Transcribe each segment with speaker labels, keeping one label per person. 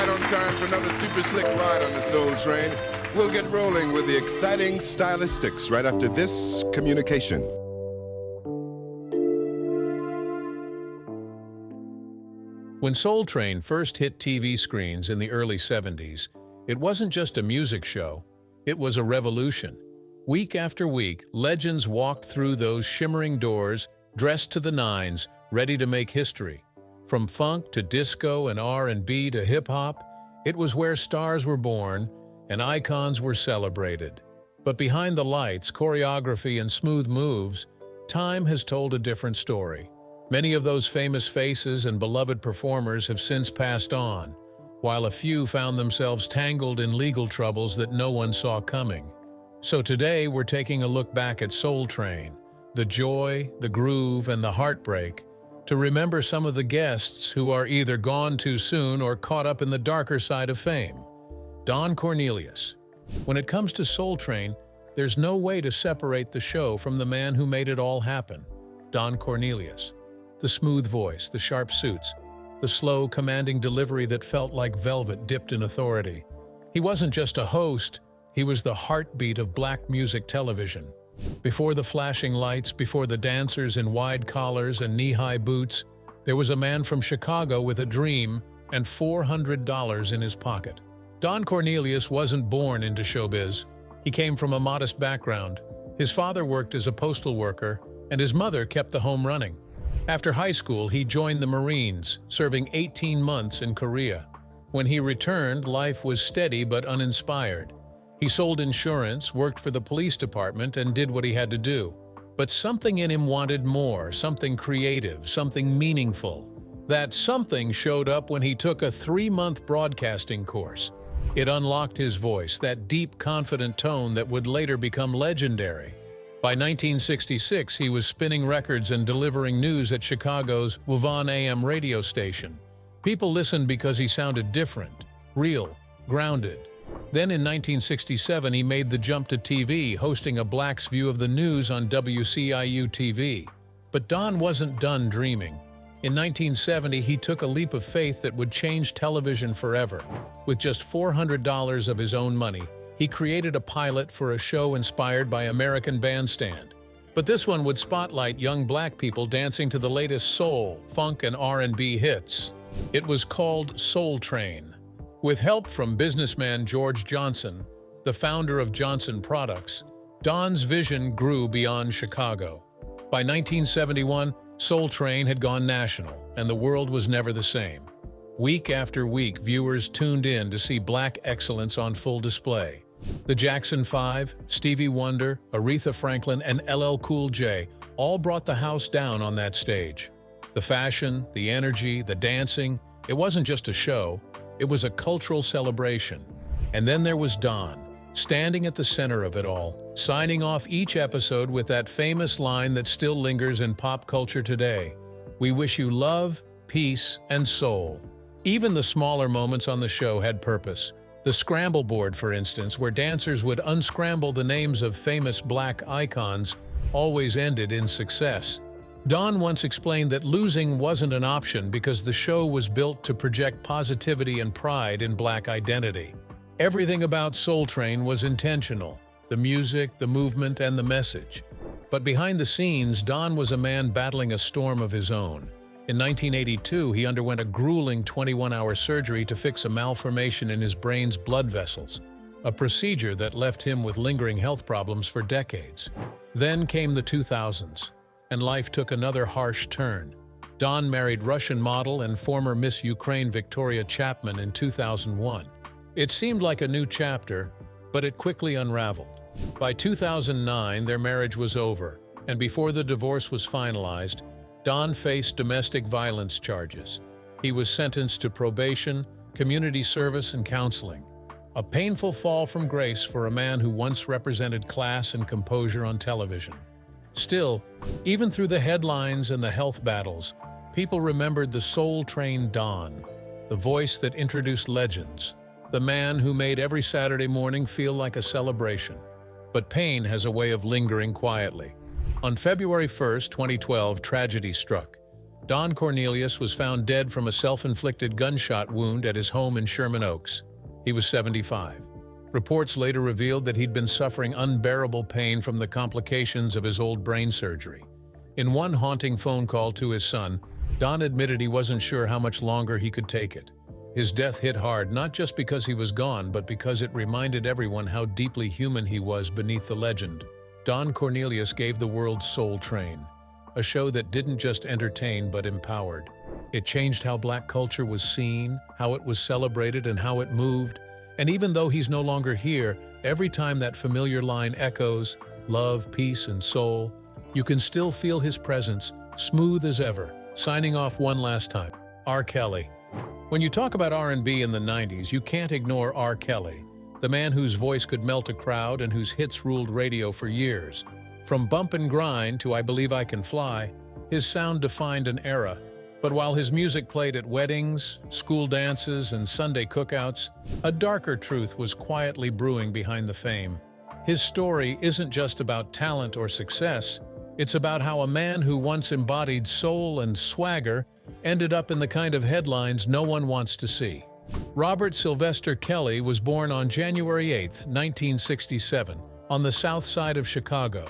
Speaker 1: right on time for another super slick ride on the Soul Train. We'll get rolling with the exciting stylistics right after this communication.
Speaker 2: When Soul Train first hit TV screens in the early 70s, it wasn't just a music show, it was a revolution. Week after week, legends walked through those shimmering doors, dressed to the nines, ready to make history. From funk to disco and R&B to hip-hop, it was where stars were born and icons were celebrated. But behind the lights, choreography, and smooth moves, time has told a different story. Many of those famous faces and beloved performers have since passed on, while a few found themselves tangled in legal troubles that no one saw coming. So today we're taking a look back at Soul Train, the joy, the groove, and the heartbreak, to remember some of the guests who are either gone too soon or caught up in the darker side of fame. Don Cornelius. When it comes to Soul Train, there's no way to separate the show from the man who made it all happen, Don Cornelius. The smooth voice, the sharp suits, the slow, commanding delivery that felt like velvet dipped in authority. He wasn't just a host, he was the heartbeat of black music television. Before the flashing lights, before the dancers in wide collars and knee-high boots, there was a man from Chicago with a dream and $400 in his pocket. Don Cornelius wasn't born into showbiz. He came from a modest background. His father worked as a postal worker, and his mother kept the home running. After high school, he joined the Marines, serving 18 months in Korea. When he returned, life was steady but uninspired. He sold insurance, worked for the police department, and did what he had to do. But something in him wanted more, something creative, something meaningful. That something showed up when he took a 3-month broadcasting course. It unlocked his voice, that deep, confident tone that would later become legendary. By 1966, he was spinning records and delivering news at Chicago's WVON AM radio station. People listened because he sounded different, real, grounded. Then in 1967, he made the jump to TV, hosting a black's view of the news on WCIU-TV. But Don wasn't done dreaming. In 1970, he took a leap of faith that would change television forever. With just $400 of his own money, he created a pilot for a show inspired by American Bandstand. But this one would spotlight young black people dancing to the latest soul, funk, and R&B hits. It was called Soul Train. With help from businessman George Johnson, the founder of Johnson Products, Don's vision grew beyond Chicago. By 1971, Soul Train had gone national, and the world was never the same. Week after week, viewers tuned in to see black excellence on full display. The Jackson 5, Stevie Wonder, Aretha Franklin, and LL Cool J all brought the house down on that stage. The fashion, the energy, the dancing, it wasn't just a show, it was a cultural celebration. And then there was Don, standing at the center of it all, signing off each episode with that famous line that still lingers in pop culture today: "We wish you love, peace, and soul." Even the smaller moments on the show had purpose. The scramble board, for instance, where dancers would unscramble the names of famous black icons, always ended in success. Don once explained that losing wasn't an option because the show was built to project positivity and pride in black identity. Everything about Soul Train was intentional: the music, the movement, and the message. But behind the scenes, Don was a man battling a storm of his own. In 1982, he underwent a grueling 21-hour surgery to fix a malformation in his brain's blood vessels, a procedure that left him with lingering health problems for decades. Then came the 2000s, and life took another harsh turn. Don married Russian model and former Miss Ukraine Victoria Chapman in 2001. It seemed like a new chapter, but it quickly unraveled. By 2009, their marriage was over, and before the divorce was finalized, Don faced domestic violence charges. He was sentenced to probation, community service, and counseling. A painful fall from grace for a man who once represented class and composure on television. Still, even through the headlines and the health battles, people remembered the Soul Train Don, the voice that introduced legends, the man who made every Saturday morning feel like a celebration. But pain has a way of lingering quietly. On February 1, 2012, tragedy struck. Don Cornelius was found dead from a self-inflicted gunshot wound at his home in Sherman Oaks. He was 75. Reports later revealed that he'd been suffering unbearable pain from the complications of his old brain surgery. In one haunting phone call to his son, Don admitted he wasn't sure how much longer he could take it. His death hit hard, not just because he was gone, but because it reminded everyone how deeply human he was beneath the legend. Don Cornelius gave the world Soul Train, a show that didn't just entertain but empowered. It changed how Black culture was seen, how it was celebrated, and how it moved. And even though he's no longer here, every time that familiar line echoes, love, peace, and soul, you can still feel his presence, smooth as ever. Signing off one last time, R. Kelly. When you talk about R&B in the 90s, you can't ignore R. Kelly, the man whose voice could melt a crowd and whose hits ruled radio for years. From Bump and Grind to I Believe I Can Fly, his sound defined an era. But while his music played at weddings, school dances, and Sunday cookouts, a darker truth was quietly brewing behind the fame. His story isn't just about talent or success, it's about how a man who once embodied soul and swagger ended up in the kind of headlines no one wants to see. Robert Sylvester Kelly was born on January 8, 1967, on the south side of Chicago.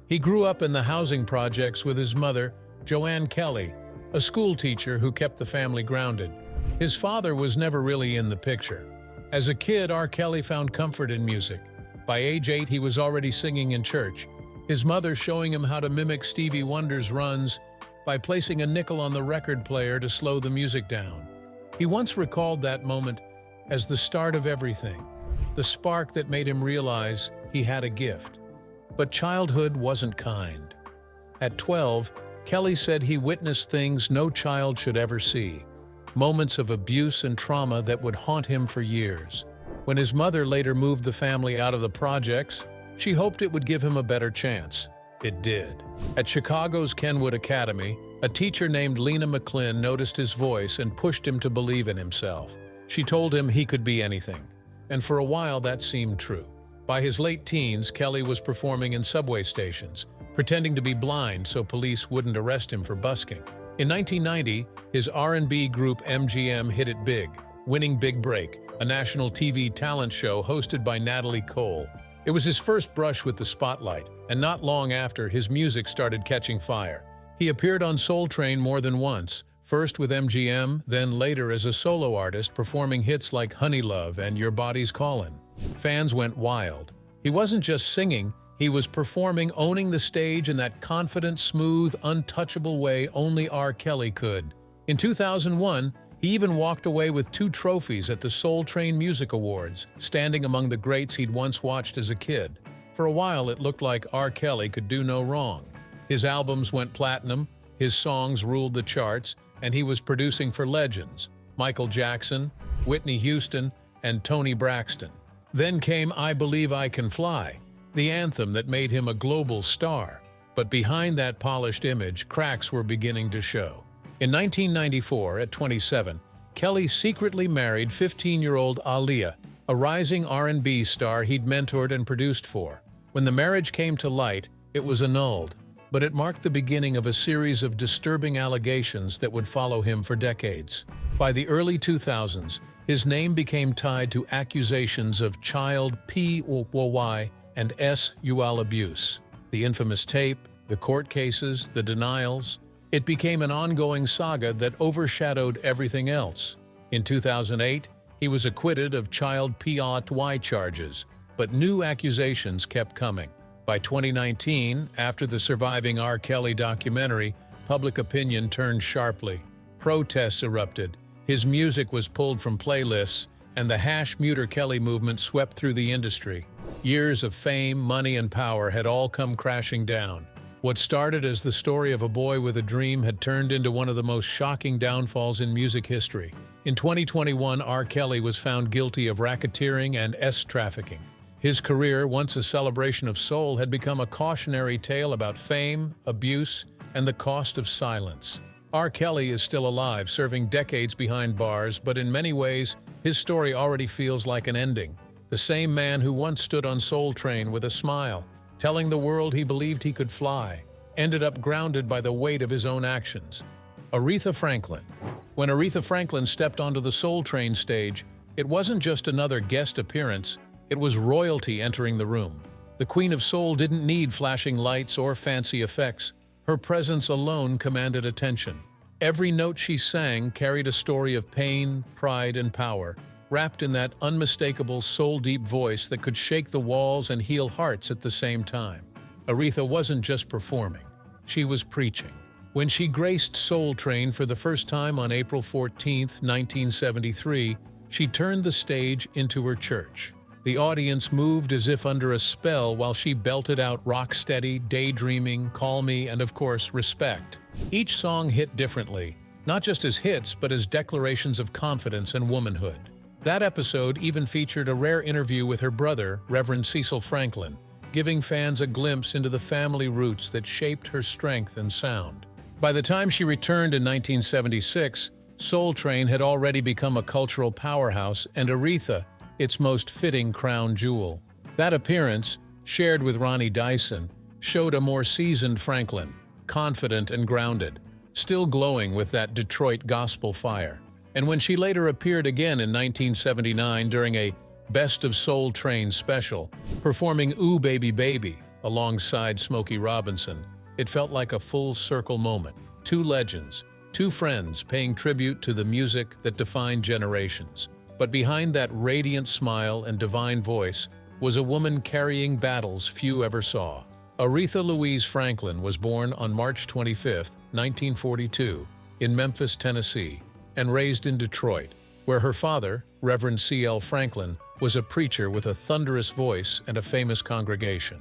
Speaker 2: He grew up in the housing projects with his mother, Joanne Kelly, a school teacher who kept the family grounded. His father was never really in the picture. As a kid, R. Kelly found comfort in music. By age 8, he was already singing in church, his mother showing him how to mimic Stevie Wonder's runs by placing a nickel on the record player to slow the music down. He once recalled that moment as the start of everything, the spark that made him realize he had a gift. But childhood wasn't kind. At 12, Kelly said he witnessed things no child should ever see, moments of abuse and trauma that would haunt him for years. When his mother later moved the family out of the projects, she hoped it would give him a better chance. It did. At Chicago's Kenwood Academy, a teacher named Lena McClin noticed his voice and pushed him to believe in himself. She told him he could be anything. And for a while that seemed true. By his late teens, Kelly was performing in subway stations, pretending to be blind so police wouldn't arrest him for busking. In 1990, his R&B group MGM hit it big, winning Big Break, a national TV talent show hosted by Natalie Cole. It was his first brush with the spotlight, and not long after, his music started catching fire. He appeared on Soul Train more than once, first with MGM, then later as a solo artist performing hits like Honey Love and Your Body's Callin'. Fans went wild. He wasn't just singing, he was performing, owning the stage in that confident, smooth, untouchable way only R. Kelly could. In 2001, he even walked away with 2 trophies at the Soul Train Music Awards, standing among the greats he'd once watched as a kid. For a while, it looked like R. Kelly could do no wrong. His albums went platinum, his songs ruled the charts, and he was producing for legends: Michael Jackson, Whitney Houston, and Toni Braxton. Then came I Believe I Can Fly, the anthem that made him a global star. But behind that polished image, cracks were beginning to show. In 1994, at 27, Kelly secretly married 15-year-old Aaliyah, a rising R&B star he'd mentored and produced for. When the marriage came to light, it was annulled, but it marked the beginning of a series of disturbing allegations that would follow him for decades. By the early 2000s, his name became tied to accusations of child POY and SUL abuse. The infamous tape, the court cases, the denials. It became an ongoing saga that overshadowed everything else. In 2008, he was acquitted of child POY charges, but new accusations kept coming. By 2019, after the surviving R. Kelly documentary, public opinion turned sharply. Protests erupted. His music was pulled from playlists, and the #MuterKelly movement swept through the industry. Years of fame, money, and power had all come crashing down. What started as the story of a boy with a dream had turned into one of the most shocking downfalls in music history. In 2021, R. Kelly was found guilty of racketeering and trafficking. His career, once a celebration of soul, had become a cautionary tale about fame, abuse, and the cost of silence. R. Kelly is still alive, serving decades behind bars, but in many ways, his story already feels like an ending. The same man who once stood on Soul Train with a smile, telling the world he believed he could fly, ended up grounded by the weight of his own actions. Aretha Franklin. When Aretha Franklin stepped onto the Soul Train stage, it wasn't just another guest appearance, it was royalty entering the room. The Queen of Soul didn't need flashing lights or fancy effects. Her presence alone commanded attention. Every note she sang carried a story of pain, pride, and power, wrapped in that unmistakable soul-deep voice that could shake the walls and heal hearts at the same time. Aretha wasn't just performing, she was preaching. When she graced Soul Train for the first time on April 14, 1973, she turned the stage into her church. The audience moved as if under a spell while she belted out Rocksteady, Daydreaming, Call Me, and of course, Respect. Each song hit differently, not just as hits, but as declarations of confidence and womanhood. That episode even featured a rare interview with her brother, Reverend Cecil Franklin, giving fans a glimpse into the family roots that shaped her strength and sound. By the time she returned in 1976, Soul Train had already become a cultural powerhouse, and Aretha, its most fitting crown jewel. That appearance, shared with Ronnie Dyson, showed a more seasoned Franklin, confident and grounded, still glowing with that Detroit gospel fire. And when she later appeared again in 1979 during a Best of Soul Train special, performing Ooh Baby Baby alongside Smokey Robinson, it felt like a full-circle moment. Two legends, two friends paying tribute to the music that defined generations. But behind that radiant smile and divine voice was a woman carrying battles few ever saw. Aretha Louise Franklin was born on March 25, 1942, in Memphis, Tennessee, and raised in Detroit, where her father, Reverend C.L. Franklin, was a preacher with a thunderous voice and a famous congregation.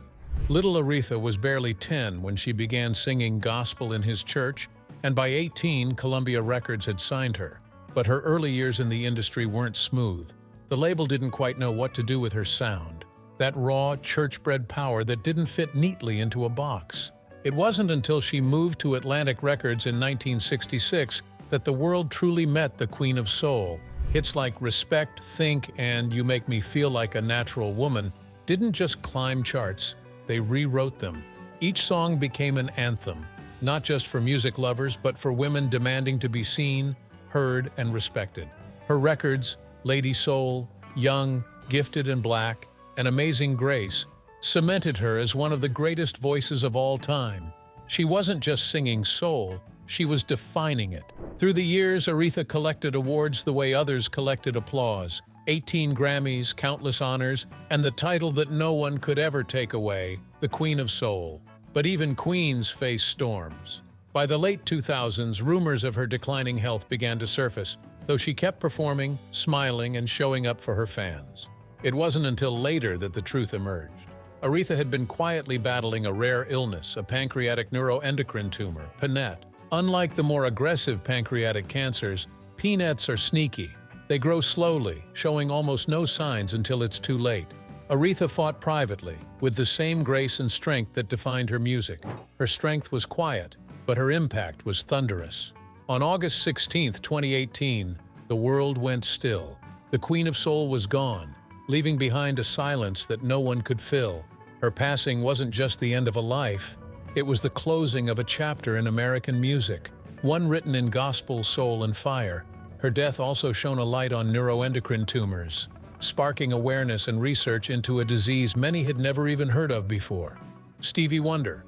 Speaker 2: Little Aretha was barely 10 when she began singing gospel in his church, and by 18, Columbia Records had signed her. But her early years in the industry weren't smooth. The label didn't quite know what to do with her sound, that raw, church-bred power that didn't fit neatly into a box. It wasn't until she moved to Atlantic Records in 1966 that the world truly met the Queen of Soul. Hits like Respect, Think, and You Make Me Feel Like a Natural Woman didn't just climb charts, they rewrote them. Each song became an anthem, not just for music lovers, but for women demanding to be seen, heard, and respected. Her records, Lady Soul, Young, Gifted and Black, and Amazing Grace, cemented her as one of the greatest voices of all time. She wasn't just singing soul, she was defining it. Through the years, Aretha collected awards the way others collected applause. 18 Grammys, countless honors, and the title that no one could ever take away, the Queen of Soul. But even queens face storms. By the late 2000s, rumors of her declining health began to surface, though she kept performing, smiling, and showing up for her fans. It wasn't until later that the truth emerged. Aretha had been quietly battling a rare illness, a pancreatic neuroendocrine tumor, PNET. Unlike the more aggressive pancreatic cancers, PNETs are sneaky. They grow slowly, showing almost no signs until it's too late. Aretha fought privately, with the same grace and strength that defined her music. Her strength was quiet, but her impact was thunderous. On August 16, 2018, the world went still. The Queen of Soul was gone, leaving behind a silence that no one could fill. Her passing wasn't just the end of a life, it was the closing of a chapter in American music, one written in gospel, soul, and fire. Her death also shone a light on neuroendocrine tumors, sparking awareness and research into a disease many had never even heard of before. Stevie Wonder.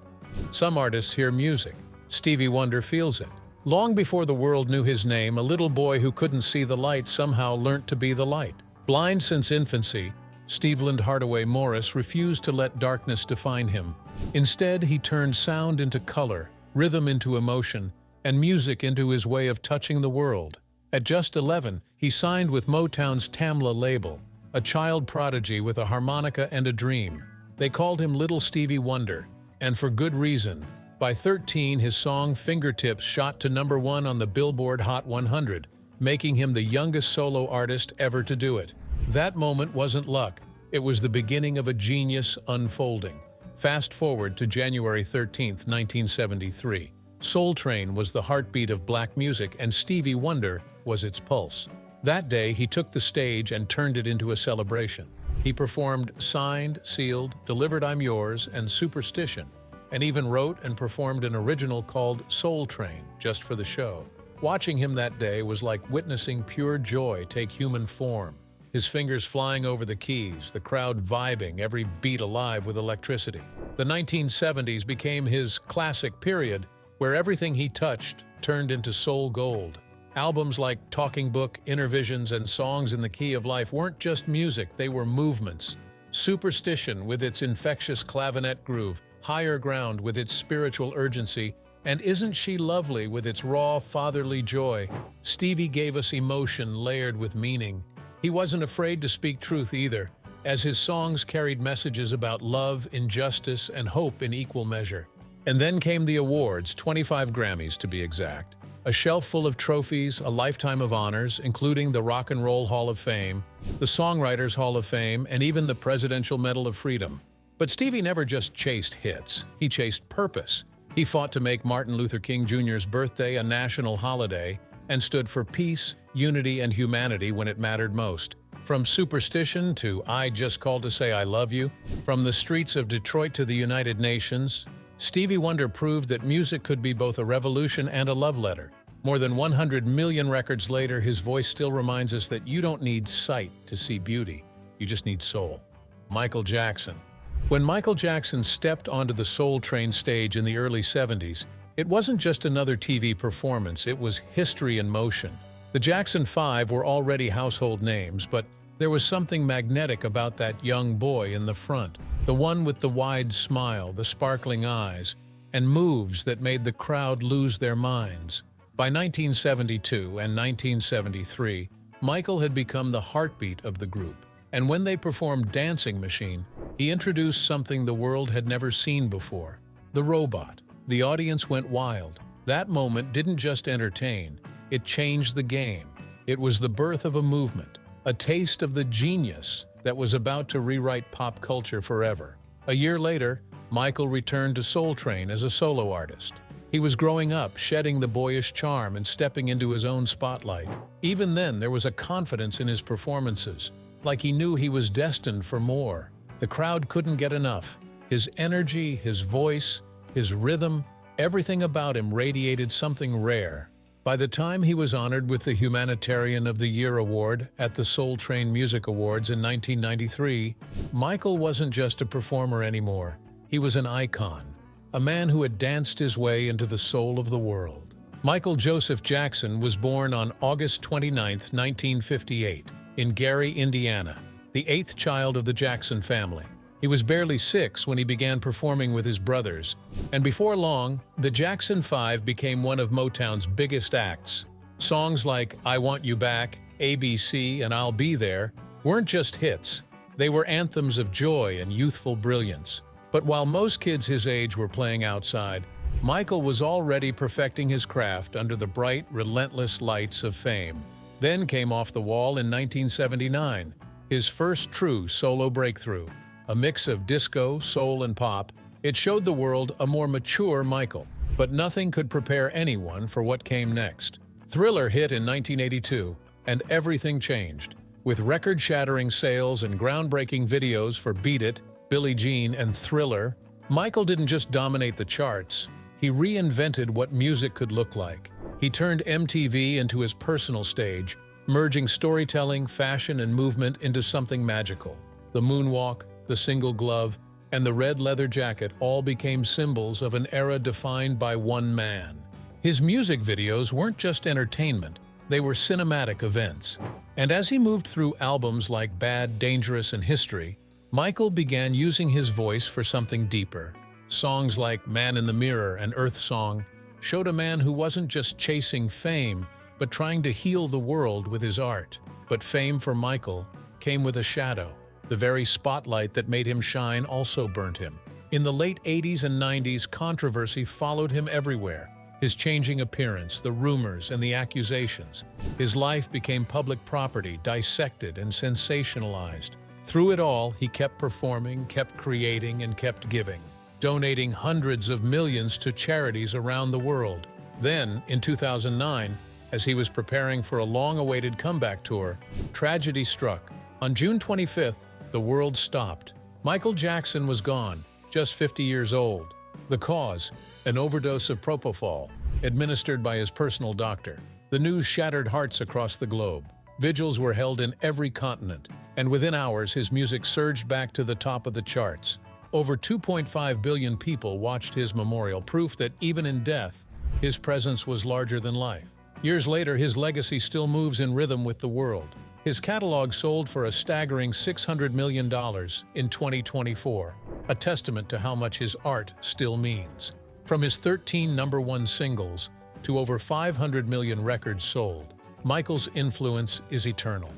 Speaker 2: Some artists hear music. Stevie Wonder feels it. Long before the world knew his name, a little boy who couldn't see the light somehow learnt to be the light. Blind since infancy, Stevland Hardaway Morris refused to let darkness define him. Instead, he turned sound into color, rhythm into emotion, and music into his way of touching the world. At just 11, he signed with Motown's Tamla label, a child prodigy with a harmonica and a dream. They called him Little Stevie Wonder, and for good reason. By 13, his song Fingertips shot to #1 on the Billboard Hot 100, making him the youngest solo artist ever to do it. That moment wasn't luck, it was the beginning of a genius unfolding. Fast forward to January 13, 1973. Soul Train was the heartbeat of black music, and Stevie Wonder was its pulse. That day, he took the stage and turned it into a celebration. He performed Signed, Sealed, Delivered I'm Yours, and Superstition, and even wrote and performed an original called Soul Train just for the show. Watching him that day was like witnessing pure joy take human form. His fingers flying over the keys, the crowd vibing, every beat alive with electricity. The 1970s became his classic period, where everything he touched turned into soul gold. Albums like Talking Book, Inner Visions, and Songs in the Key of Life weren't just music, they were movements. Superstition with its infectious clavinet groove, Higher Ground with its spiritual urgency, and Isn't She Lovely with its raw, fatherly joy. Stevie gave us emotion layered with meaning. He wasn't afraid to speak truth either, as his songs carried messages about love, injustice, and hope in equal measure. And then came the awards, 25 Grammys to be exact. A shelf full of trophies, a lifetime of honors, including the Rock and Roll Hall of Fame, the Songwriters Hall of Fame, and even the Presidential Medal of Freedom. But Stevie never just chased hits, he chased purpose. He fought to make Martin Luther King Jr.'s birthday a national holiday and stood for peace, unity, and humanity when it mattered most. From Superstition to I Just Called to Say I Love You, from the streets of Detroit to the United Nations, Stevie Wonder proved that music could be both a revolution and a love letter. More than 100 million records later, his voice still reminds us that you don't need sight to see beauty, you just need soul. Michael Jackson. When Michael Jackson stepped onto the Soul Train stage in the early 70s, it wasn't just another TV performance, it was history in motion. The Jackson 5 were already household names, but there was something magnetic about that young boy in the front, the one with the wide smile, the sparkling eyes, and moves that made the crowd lose their minds. By 1972 and 1973, Michael had become the heartbeat of the group, and when they performed Dancing Machine, he introduced something the world had never seen before: the robot. The audience went wild. That moment didn't just entertain, it changed the game. It was the birth of a movement, a taste of the genius that was about to rewrite pop culture forever. A year later, Michael returned to Soul Train as a solo artist. He was growing up, shedding the boyish charm and stepping into his own spotlight. Even then, there was a confidence in his performances, like he knew he was destined for more. The crowd couldn't get enough. His energy, his voice, his rhythm, everything about him radiated something rare. By the time he was honored with the Humanitarian of the Year award at the Soul Train Music Awards in 1993, Michael wasn't just a performer anymore. He was an icon, a man who had danced his way into the soul of the world. Michael Joseph Jackson was born on August 29, 1958, in Gary, Indiana, the eighth child of the Jackson family. He was barely 6 when he began performing with his brothers, and before long, the Jackson 5 became one of Motown's biggest acts. Songs like I Want You Back, ABC, and I'll Be There weren't just hits. They were anthems of joy and youthful brilliance. But while most kids his age were playing outside, Michael was already perfecting his craft under the bright, relentless lights of fame. Then came Off the Wall in 1979, his first true solo breakthrough. A mix of disco, soul, and pop, it showed the world a more mature Michael. But nothing could prepare anyone for what came next. Thriller hit in 1982, and everything changed. With record-shattering sales and groundbreaking videos for Beat It, Billie Jean, and Thriller, Michael didn't just dominate the charts, he reinvented what music could look like. He turned MTV into his personal stage, merging storytelling, fashion, and movement into something magical. The moonwalk, the single glove, and the red leather jacket all became symbols of an era defined by one man. His music videos weren't just entertainment, they were cinematic events. And as he moved through albums like Bad, Dangerous, and History, Michael began using his voice for something deeper. Songs like Man in the Mirror and Earth Song showed a man who wasn't just chasing fame, but trying to heal the world with his art. But fame for Michael came with a shadow. The very spotlight that made him shine also burnt him. In the late 80s and 90s, controversy followed him everywhere. His changing appearance, the rumors, and the accusations. His life became public property, dissected and sensationalized. Through it all, he kept performing, kept creating, and kept giving, donating hundreds of millions to charities around the world. Then, in 2009, as he was preparing for a long-awaited comeback tour, tragedy struck. On June 25th, the world stopped. Michael Jackson was gone, just 50 years old. The cause, an overdose of propofol, administered by his personal doctor. The news shattered hearts across the globe. Vigils were held in every continent, and within hours his music surged back to the top of the charts. Over 2.5 billion people watched his memorial, proof that even in death, his presence was larger than life. Years later, his legacy still moves in rhythm with the world. His catalog sold for a staggering $600 million in 2024, a testament to how much his art still means. From his 13 #1 singles to over 500 million records sold, Michael's influence is eternal.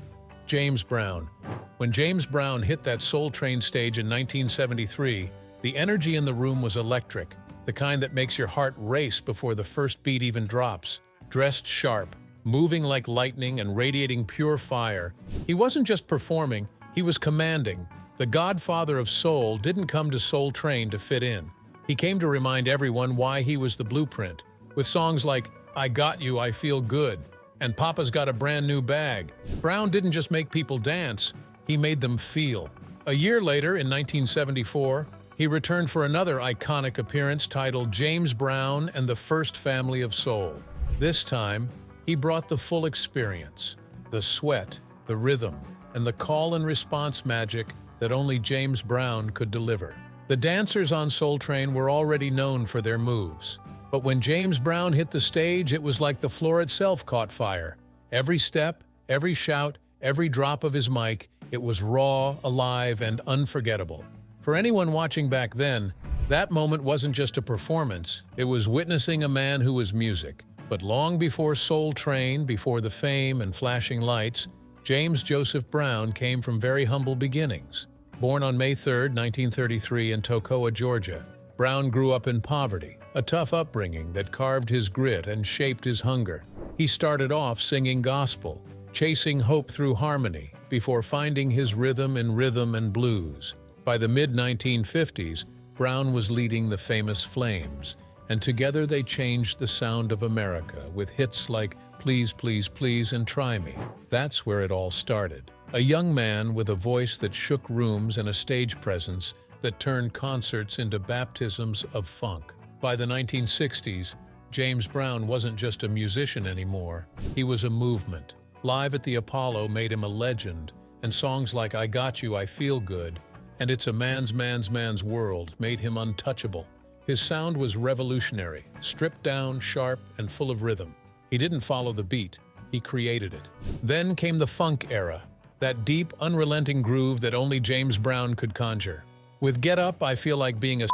Speaker 2: James Brown. When James Brown hit that Soul Train stage in 1973, the energy in the room was electric, the kind that makes your heart race before the first beat even drops. Dressed sharp, moving like lightning and radiating pure fire, he wasn't just performing, he was commanding. The godfather of soul didn't come to Soul Train to fit in. He came to remind everyone why he was the blueprint. With songs like I Got You, I Feel Good, and Papa's Got a Brand New Bag, Brown didn't just make people dance, he made them feel. A year later, in 1974, he returned for another iconic appearance titled James Brown and the First Family of Soul. This time, he brought the full experience, the sweat, the rhythm, and the call and response magic that only James Brown could deliver. The dancers on Soul Train were already known for their moves, but when James Brown hit the stage, it was like the floor itself caught fire. Every step, every shout, every drop of his mic, it was raw, alive, and unforgettable. For anyone watching back then, that moment wasn't just a performance, it was witnessing a man who was music. But long before Soul Train, before the fame and flashing lights, James Joseph Brown came from very humble beginnings. Born on May 3, 1933 in Toccoa, Georgia, Brown grew up in poverty, a tough upbringing that carved his grit and shaped his hunger. He started off singing gospel, chasing hope through harmony, before finding his rhythm in rhythm and blues. By the mid-1950s, Brown was leading the famous Flames, and together they changed the sound of America with hits like Please, Please, Please and Try Me. That's where it all started. A young man with a voice that shook rooms and a stage presence that turned concerts into baptisms of funk. By the 1960s, James Brown wasn't just a musician anymore, he was a movement. Live at the Apollo made him a legend, and songs like I Got You, I Feel Good, and It's a Man's World made him untouchable. His sound was revolutionary, stripped down, sharp, and full of rhythm. He didn't follow the beat, he created it. Then came the funk era, that deep, unrelenting groove that only James Brown could conjure. With Get Up, I Feel Like Being a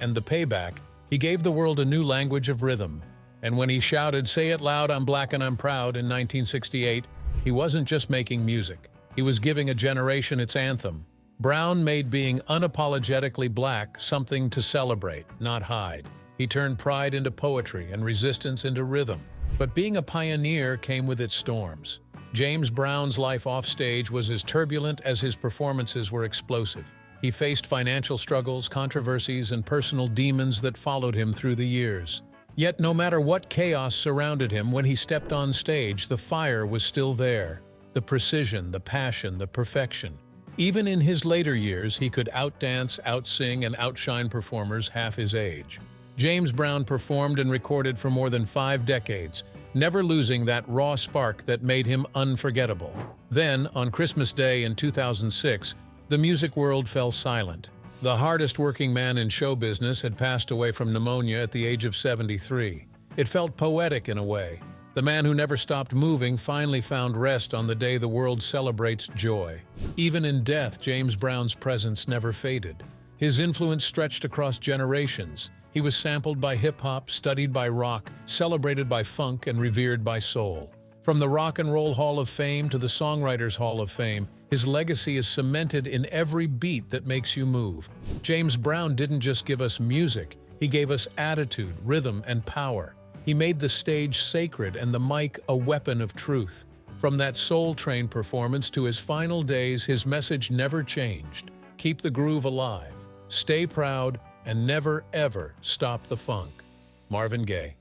Speaker 2: and The Payback, he gave the world a new language of rhythm. And when he shouted, Say It Loud, I'm Black and I'm Proud in 1968, he wasn't just making music. He was giving a generation its anthem. Brown made being unapologetically black something to celebrate, not hide. He turned pride into poetry and resistance into rhythm. But being a pioneer came with its storms. James Brown's life offstage was as turbulent as his performances were explosive. He faced financial struggles, controversies, and personal demons that followed him through the years. Yet no matter what chaos surrounded him, when he stepped on stage, the fire was still there. The precision, the passion, the perfection. Even in his later years, he could outdance, outsing, and outshine performers half his age. James Brown performed and recorded for more than 5 decades, never losing that raw spark that made him unforgettable. Then, on Christmas Day in 2006, the music world fell silent. The hardest-working man in show business had passed away from pneumonia at the age of 73. It felt poetic in a way. The man who never stopped moving finally found rest on the day the world celebrates joy. Even in death, James Brown's presence never faded. His influence stretched across generations. He was sampled by hip-hop, studied by rock, celebrated by funk, and revered by soul. From the Rock and Roll Hall of Fame to the Songwriters Hall of Fame, his legacy is cemented in every beat that makes you move. James Brown didn't just give us music, he gave us attitude, rhythm, and power. He made the stage sacred and the mic a weapon of truth. From that Soul Train performance to his final days, his message never changed. Keep the groove alive, stay proud, and never, ever stop the funk. Marvin Gaye.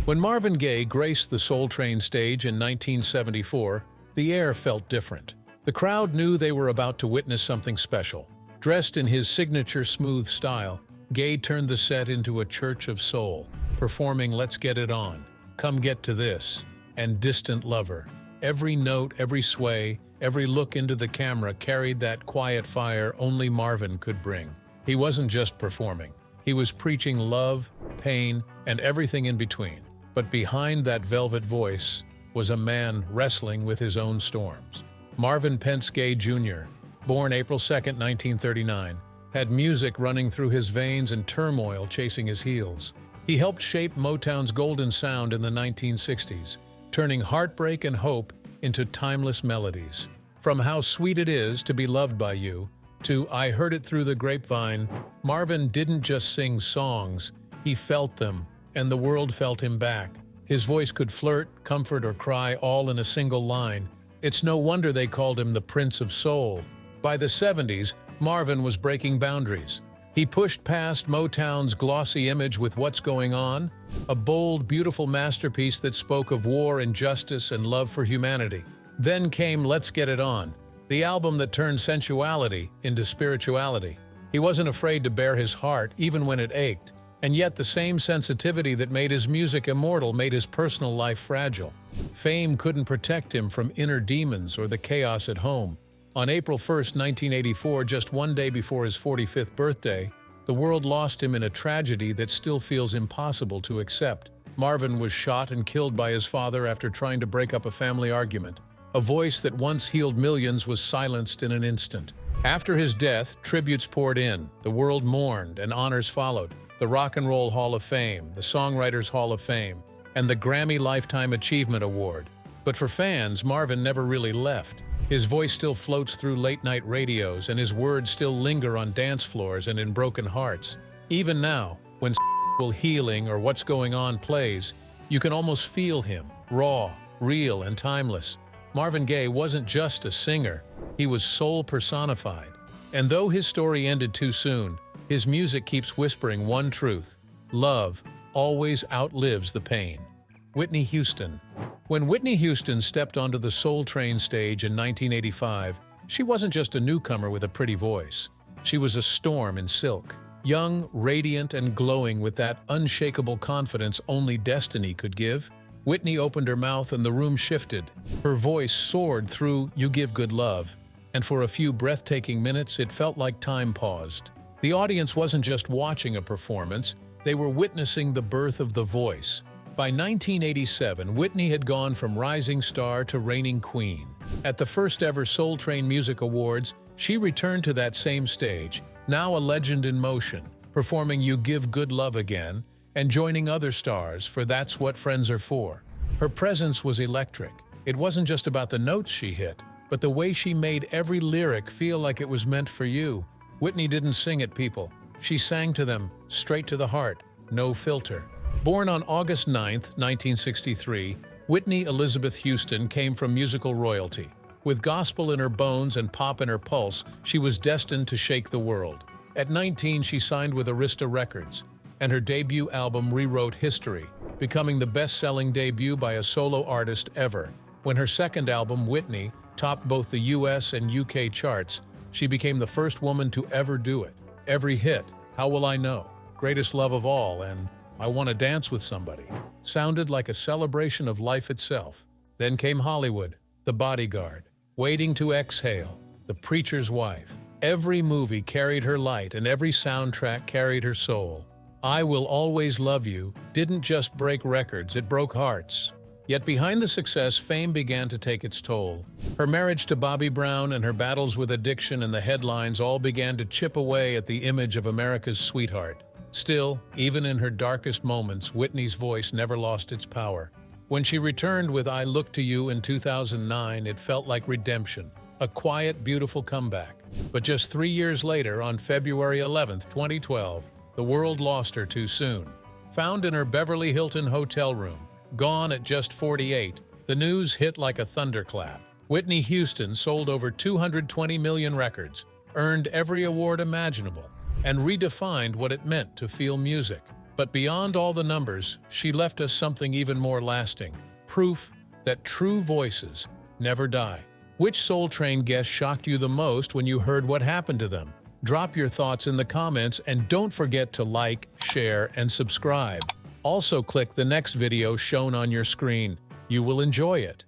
Speaker 2: When Marvin Gaye graced the Soul Train stage in 1974, the air felt different. The crowd knew they were about to witness something special. Dressed in his signature smooth style, Gaye turned the set into a church of soul, performing Let's Get It On, Come Get to This, and Distant Lover. Every note, every sway, every look into the camera carried that quiet fire only Marvin could bring. He wasn't just performing. He was preaching love, pain, and everything in between. But behind that velvet voice was a man wrestling with his own storms. Marvin Pentz Gaye Jr., born April 2, 1939, had music running through his veins and turmoil chasing his heels. He helped shape Motown's golden sound in the 1960s, turning heartbreak and hope into timeless melodies. From How Sweet It Is to Be Loved by You to I Heard It Through the Grapevine, Marvin didn't just sing songs, he felt them, and the world felt him back. His voice could flirt, comfort, or cry all in a single line. It's no wonder they called him the Prince of Soul. By the 70s, Marvin was breaking boundaries. He pushed past Motown's glossy image with What's Going On, a bold, beautiful masterpiece that spoke of war, injustice, and love for humanity. Then came Let's Get It On, the album that turned sensuality into spirituality. He wasn't afraid to bare his heart, even when it ached. And yet the same sensitivity that made his music immortal made his personal life fragile. Fame couldn't protect him from inner demons or the chaos at home. On April 1, 1984, just one day before his 45th birthday, the world lost him in a tragedy that still feels impossible to accept. Marvin was shot and killed by his father after trying to break up a family argument. A voice that once healed millions was silenced in an instant. After his death, tributes poured in, the world mourned, and honors followed. The Rock and Roll Hall of Fame, the Songwriters Hall of Fame, and the Grammy Lifetime Achievement Award. But for fans, Marvin never really left. His voice still floats through late-night radios, and his words still linger on dance floors and in broken hearts. Even now, when Healing or What's Going On plays, you can almost feel him, raw, real, and timeless. Marvin Gaye wasn't just a singer, he was soul personified. And though his story ended too soon, his music keeps whispering one truth: love always outlives the pain. Whitney Houston. When Whitney Houston stepped onto the Soul Train stage in 1985, she wasn't just a newcomer with a pretty voice. She was a storm in silk. Young, radiant, and glowing with that unshakable confidence only destiny could give, Whitney opened her mouth and the room shifted. Her voice soared through You Give Good Love, and for a few breathtaking minutes it felt like time paused. The audience wasn't just watching a performance, they were witnessing the birth of the voice. By 1987, Whitney had gone from rising star to reigning queen. At the first ever Soul Train Music Awards, she returned to that same stage, now a legend in motion, performing You Give Good Love again, and joining other stars for That's What Friends Are For. Her presence was electric. It wasn't just about the notes she hit, but the way she made every lyric feel like it was meant for you. Whitney didn't sing at people. She sang to them, straight to the heart, no filter. Born on August 9, 1963, Whitney Elizabeth Houston came from musical royalty. With gospel in her bones and pop in her pulse, she was destined to shake the world. At 19, she signed with Arista Records, and her debut album rewrote history, becoming the best-selling debut by a solo artist ever. When her second album, Whitney, topped both the US and UK charts, she became the first woman to ever do it. Every hit, How Will I Know, Greatest Love of All, and I Want to Dance with Somebody, sounded like a celebration of life itself. Then came Hollywood, The Bodyguard, Waiting to Exhale, The Preacher's Wife. Every movie carried her light and every soundtrack carried her soul. I Will Always Love You didn't just break records, it broke hearts. Yet behind the success, fame began to take its toll. Her marriage to Bobby Brown and her battles with addiction and the headlines all began to chip away at the image of America's sweetheart. Still, even in her darkest moments, Whitney's voice never lost its power. When she returned with I Look to You in 2009, it felt like redemption, a quiet, beautiful comeback. But just 3 years later, on February 11, 2012, the world lost her too soon. Found in her Beverly Hilton hotel room, gone at just 48, the news hit like a thunderclap. Whitney Houston sold over 220 million records, earned every award imaginable, and redefined what it meant to feel music. But beyond all the numbers, she left us something even more lasting, proof that true voices never die. Which Soul Train guest shocked you the most when you heard what happened to them? Drop your thoughts in the comments and don't forget to like, share, and subscribe. Also click the next video shown on your screen. You will enjoy it.